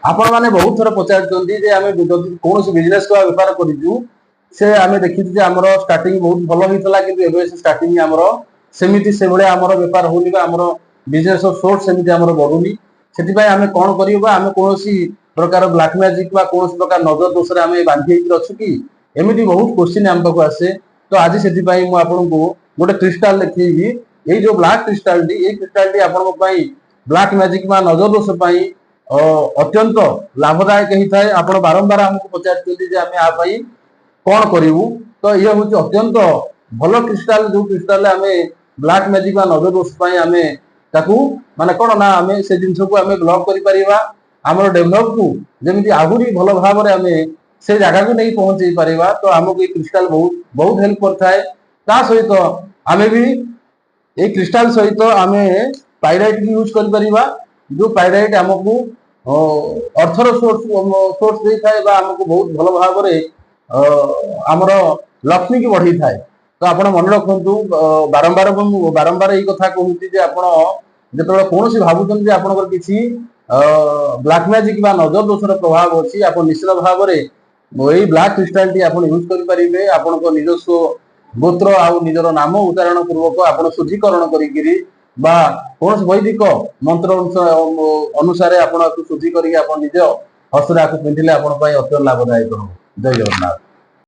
आपण मैंने बहुत थर पचार आम कौन बिजनेस का बेपार करूँ से आम देखी आमर स्टार्टिंग बहुत भल होता कि स्टार्टिंग आमर सेमती से भाई आमर बेपार होनी आमर बिजनेस सोर्स सेमती आमर बढ़ुनी से आम कौन करें कौन प्रकार ब्लैक मैजिक कौन प्रकार नजर दोष आम बांधी अच्छु कि एमती बहुत क्वेश्चन आम पाक आसे तो आज से आपको गोटे क्रिस्टाल देखी ये जो ब्लैक क्रिस्टाल टी आपण ब्लैक मैजिक नजर दोष अत्यंत लाभदायक होता है। आप बारंबार आमको पचार कौन करूँ तो ये हूँ अत्यंत भल क्रिस्टाल जो क्रिस्टाल आम ब्लैक मैजिक नजर दोष आम ताकू माने कौन ना आम से जिन को आम ब्लॉक कर आमर डेभलप को जमी आहरी भल भाव आम से जगह को नहीं पहुंचे पारिबा तो आमको ये क्रिस्टाल बहुत बहुत हेल्प करता है। ता सहित आम भी ये क्रिस्टाल सहित आम पाइराइट भी यूज कर जो पाइराइट आमको अर्थर सोर्स दे थाए आमको बहुत भल भाव आमर लक्ष्मी की बढ़ई थाए। तो आप मन रखु बारंबार बारंबार ये कथा कहूँ जो कौन भावुं आप किसी ब्लैक मैजिक नजर दोषर प्रभाव अच्छी आप निश्चित भाव में यही ब्लैक क्रिस्टाल टी आप यूज करेंगे आपण निजस्व गोत्र आ निजर नाम उच्चारण पूर्वक आप शुद्धिकरण कौन वैदिक मंत्र अनुसार आप शुद्धि कर निज हस्तरे पिंधिले अत्यंत लाभदायक हो। जय जगन्नाथ।